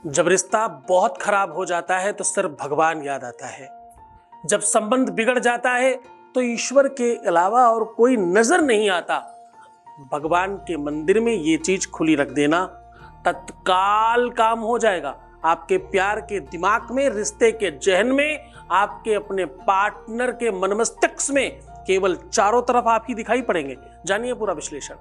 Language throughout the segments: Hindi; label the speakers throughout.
Speaker 1: जब रिश्ता बहुत खराब हो जाता है तो सिर्फ भगवान याद आता है। जब संबंध बिगड़ जाता है तो ईश्वर के अलावा और कोई नजर नहीं आता। भगवान के मंदिर में ये चीज खुली रख देना, तत्काल काम हो जाएगा। आपके प्यार के दिमाग में, रिश्ते के जहन में, आपके अपने पार्टनर के मन मस्तिष्क में केवल चारों तरफ आप ही दिखाई पड़ेंगे। जानिए पूरा विश्लेषण।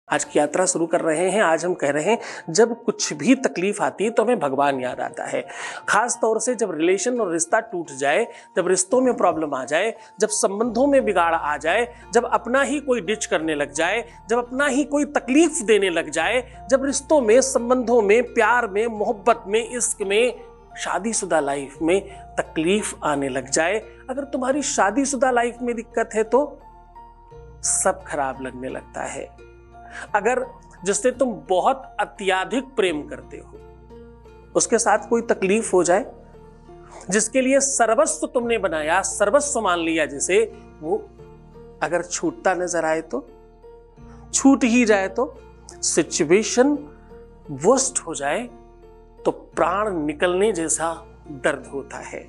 Speaker 1: आज की यात्रा शुरू कर रहे हैं। आज हम कह रहे हैं जब कुछ भी तकलीफ आती है तो हमें भगवान याद आता है। खास तौर से जब रिलेशन और रिश्ता टूट जाए, जब रिश्तों में प्रॉब्लम आ जाए, जब संबंधों में बिगाड़ आ जाए, जब अपना ही कोई डिच करने लग जाए, जब अपना ही कोई तकलीफ देने लग जाए, जब रिश्तों में, संबंधों में, प्यार में, मोहब्बत में, इश्क में, शादीशुदा लाइफ में तकलीफ आने लग जाए। अगर तुम्हारी शादीशुदा लाइफ में दिक्कत है तो सब खराब लगने लगता है। अगर जिससे तुम बहुत अत्यधिक प्रेम करते हो उसके साथ कोई तकलीफ हो जाए, जिसके लिए सर्वस्व तुमने बनाया, सर्वस्व मान लिया जिसे, वो अगर छूटता नजर आए तो, छूट ही जाए तो, सिचुएशन वर्स्ट हो जाए तो प्राण निकलने जैसा दर्द होता है।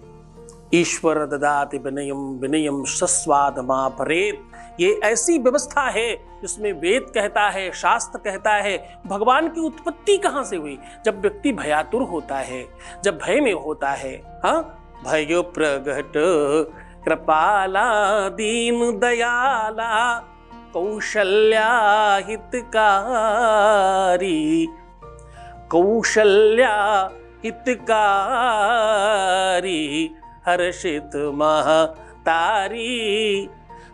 Speaker 1: ईश्वर ददाति विनयम विनयम शस्वादमापरेत। ये ऐसी व्यवस्था है जिसमें वेद कहता है, शास्त्र कहता है, भगवान की उत्पत्ति कहां से हुई? जब व्यक्ति भयातुर होता है, जब भय में होता है। हाँ, भयो प्रगट कृपाला दीन दयाला कौशल्या हितकारी, कौशल्या हितकारी हर्षित महतारी।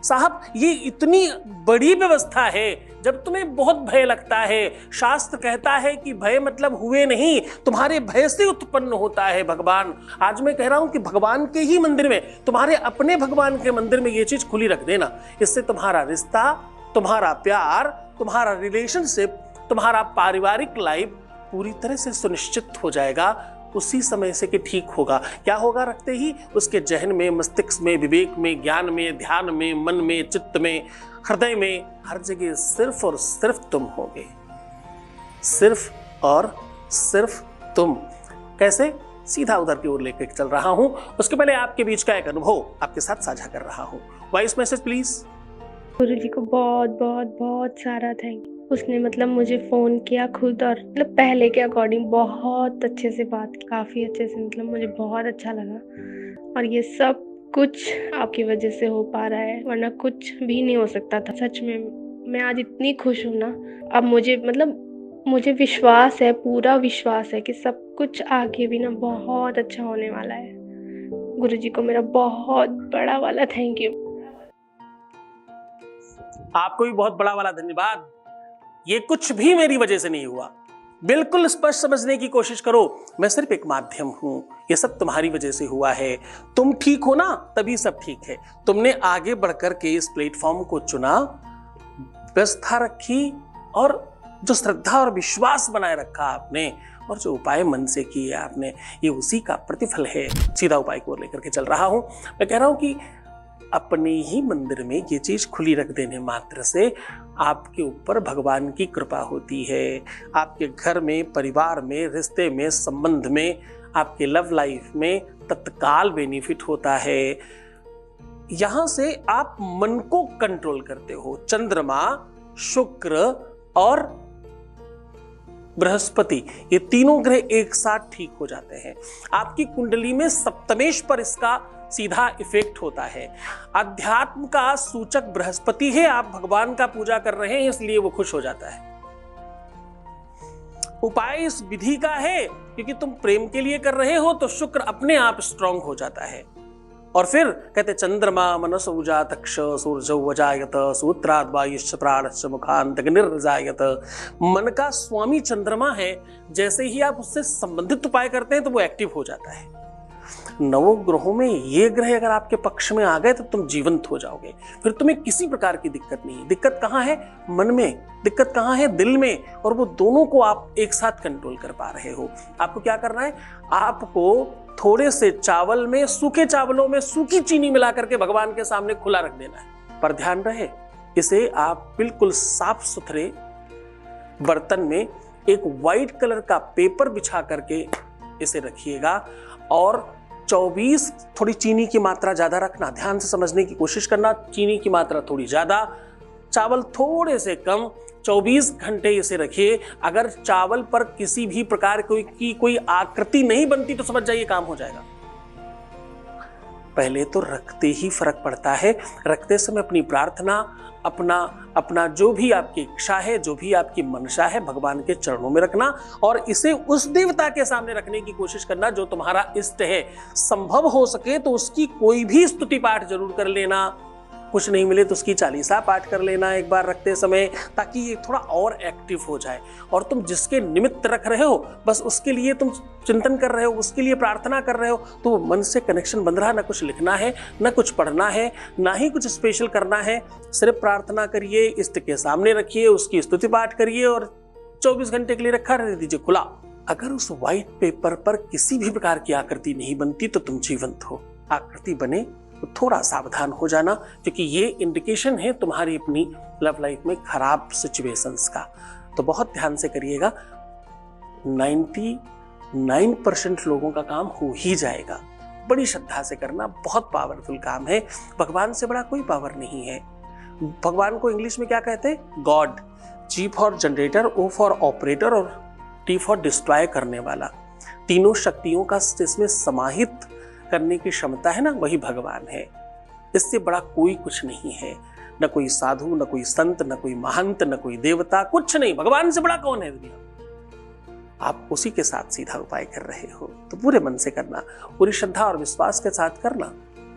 Speaker 1: साहब, ये इतनी बड़ी व्यवस्था है। जब तुम्हें बहुत भय लगता है, शास्त्र कहता है कि भय मतलब हुए नहीं, तुम्हारे भय से उत्पन्न होता है भगवान। आज मैं कह रहा हूं कि भगवान के ही मंदिर में, तुम्हारे अपने भगवान के मंदिर में ये चीज खुली रख देना। इससे तुम्हारा रिश्ता, तुम्हारा प्यार, तुम्हारा रिलेशनशिप, तुम्हारा पारिवारिक लाइफ पूरी तरह से सुनिश्चित हो जाएगा। उसी समय से कि ठीक होगा। क्या होगा? रखते ही उसके जहन में, मस्तिष्क में, विवेक में, ज्ञान में, ध्यान में, मन में, चित्त में, हृदय में, हर जगह सिर्फ और सिर्फ तुम होगे। सिर्फ और सिर्फ तुम। कैसे? सीधा उधर की ओर लेकर चल रहा हूं। उसके पहले आपके बीच का एक अनुभव आपके साथ साझा कर रहा हूं। Voice message please.
Speaker 2: गुरु जी को बहुत बहुत बहुत सारा थैंक यू। उसने मुझे फ़ोन किया खुद, और पहले के अकॉर्डिंग बहुत अच्छे से बात की, काफ़ी अच्छे से, मुझे बहुत अच्छा लगा। और ये सब कुछ आपकी वजह से हो पा रहा है, वरना कुछ भी नहीं हो सकता था। सच में मैं आज इतनी खुश हूँ ना। अब मुझे विश्वास है, पूरा विश्वास है कि सब कुछ आगे भी ना बहुत अच्छा होने वाला है। गुरु जी को मेरा बहुत बड़ा वाला थैंक यू।
Speaker 1: आपको भी बहुत बड़ा वाला धन्यवाद। ये कुछ भी मेरी वजह से नहीं हुआ। बिल्कुल स्पष्ट समझने की कोशिश करो, मैं सिर्फ एक माध्यम हूं। ये सब तुम्हारी वजह से हुआ है। तुम ठीक हो ना, तभी सब ठीक है। तुमने आगे बढ़कर के इस प्लेटफॉर्म को चुना, व्यवस्था रखी, और जो श्रद्धा और विश्वास बनाए रखा आपने, और जो उपाय मन से किए आपने, ये उसी का प्रतिफल है। सीधा उपाय को लेकर के चल रहा हूं। मैं कह रहा हूं कि अपने ही मंदिर में ये चीज खुली रख देने मात्र से आपके ऊपर भगवान की कृपा होती है। आपके घर में, परिवार में, रिश्ते में, संबंध में, आपके लव लाइफ में तत्काल बेनिफिट होता है। यहां से आप मन को कंट्रोल करते हो। चंद्रमा, शुक्र और बृहस्पति, ये तीनों ग्रह एक साथ ठीक हो जाते हैं। आपकी कुंडली में सप्तमेश पर इसका सीधा इफेक्ट होता है। अध्यात्म का सूचक बृहस्पति है। आप भगवान का पूजा कर रहे हैं इसलिए वो खुश हो जाता है। उपाय इस विधि का है क्योंकि तुम प्रेम के लिए कर रहे हो, तो शुक्र अपने आप स्ट्रांग हो जाता है। और फिर कहते चंद्रमा मनस उजातक्ष सूर्यौ वजायत सूत्राद् वायुश्च प्राणश्च मुखान्त निर्जायत। मन का स्वामी चंद्रमा है। जैसे ही आप उससे संबंधित उपाय करते हैं तो वो एक्टिव हो जाता है। नवों ग्रहों में ये ग्रह अगर आपके पक्ष में आ गए तो तुम जीवंत हो जाओगे। फिर तुम्हें किसी प्रकार की दिक्कत नहीं। दिक्कत कहाँ है? मन में। दिक्कत कहाँ है? दिल में। और वो दोनों को आप एक साथ कंट्रोल कर पा रहे हो। आपको क्या करना है? आपको थोड़े से चावल में, सूखे चावलों में सूखी चीनी मिला करके भगवान के सामने खुला रख देना है। पर ध्यान रहे, इसे आप बिल्कुल साफ सुथरे बर्तन में एक वाइट कलर का पेपर बिछा करके इसे रखिएगा और 24, थोड़ी चीनी की मात्रा ज़्यादा रखना, ध्यान से समझने की कोशिश करना, चीनी की मात्रा थोड़ी ज़्यादा, चावल थोड़े से कम, 24 घंटे इसे रखिए। अगर चावल पर किसी भी प्रकार की कोई आकृति नहीं बनती तो समझ जाइए काम हो जाएगा। पहले तो रखते ही फर्क पड़ता है। रखते समय अपनी प्रार्थना, अपना जो भी आपकी इच्छा है, जो भी आपकी मंशा है, भगवान के चरणों में रखना और इसे उस देवता के सामने रखने की कोशिश करना जो तुम्हारा इष्ट है। संभव हो सके तो उसकी कोई भी स्तुति पाठ जरूर कर लेना, कुछ नहीं मिले तो उसकी चालीसा पाठ कर लेना एक बार रखते समय, ताकि ये थोड़ा और एक्टिव हो जाए। और तुम जिसके निमित्त रख रहे हो बस उसके लिए तुम चिंतन कर रहे हो, उसके लिए प्रार्थना कर रहे हो, तो मन से कनेक्शन बन रहा। ना कुछ लिखना है, ना कुछ पढ़ना है, ना ही कुछ स्पेशल करना है, सिर्फ प्रार्थना करिए, इष्ट के सामने रखिए, उसकी स्तुति पाठ करिए और 24 घंटे के लिए रखा रहने दीजिए खुला। अगर उस व्हाइट पेपर पर किसी भी प्रकार की आकृति नहीं बनती तो तुम जीवंत हो। आकृति बने तो थोड़ा सावधान हो जाना, क्योंकि ये इंडिकेशन है तुम्हारी अपनी लव लाइफ में खराब सिचुएशंस का। तो बहुत ध्यान से करिएगा, 99% लोगों का काम हो ही जाएगा। बड़ी श्रद्धा से करना, बहुत पावरफुल काम है। भगवान से बड़ा कोई पावर नहीं है। भगवान को इंग्लिश में क्या कहते हैं? God. G for generator, O for operator और टी फॉर डिस्ट्रॉय करने वाला। तीनों शक्तियों का इसमें समाहित करने की क्षमता है ना, वही भगवान है। इससे बड़ा कोई कुछ नहीं है, न कोई साधु, न कोई संत, न कोई महंत, न कोई देवता, कुछ नहीं। भगवान से बड़ा कौन है दुनिया? आप उसी के साथ सीधा उपाय कर रहे हो तो पूरे मन से करना, पूरी श्रद्धा और विश्वास के साथ करना,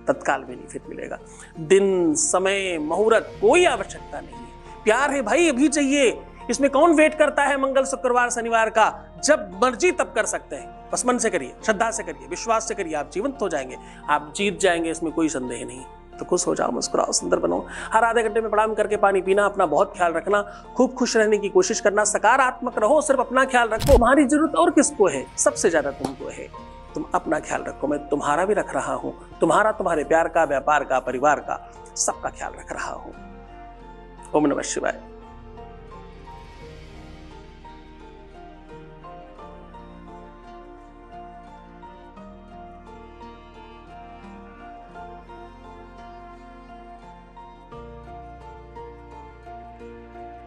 Speaker 1: तत्काल बेनिफिट मिलेगा। दिन, समय, मुहूर्त कोई आवश्यकता नहीं है। प्यार है भाई अभी चाहिए, इसमें कौन वेट करता है मंगल, शुक्रवार, शनिवार का? जब मर्जी तब कर सकते हैं। बस मन से करिए, श्रद्धा से करिए, विश्वास से करिए, आप जीवंत हो जाएंगे, आप जीत जाएंगे, इसमें कोई संदेह नहीं। तो खुश हो जाओ, मुस्कुराओ, सुंदर बनो। हर आधे घंटे में प्रणाम करके पानी पीना, अपना बहुत ख्याल रखना, खूब खुश रहने की कोशिश करना, सकारात्मक रहो, सिर्फ अपना ख्याल रखो। तुम्हारी जरूरत और किसको है? सबसे ज्यादा तुमको है। तुम अपना ख्याल रखो, मैं तुम्हारा भी रख रहा हूं, तुम्हारा, तुम्हारे प्यार का, व्यापार का, परिवार का, सबका ख्याल रख रहा हूं। ओम नमः शिवाय।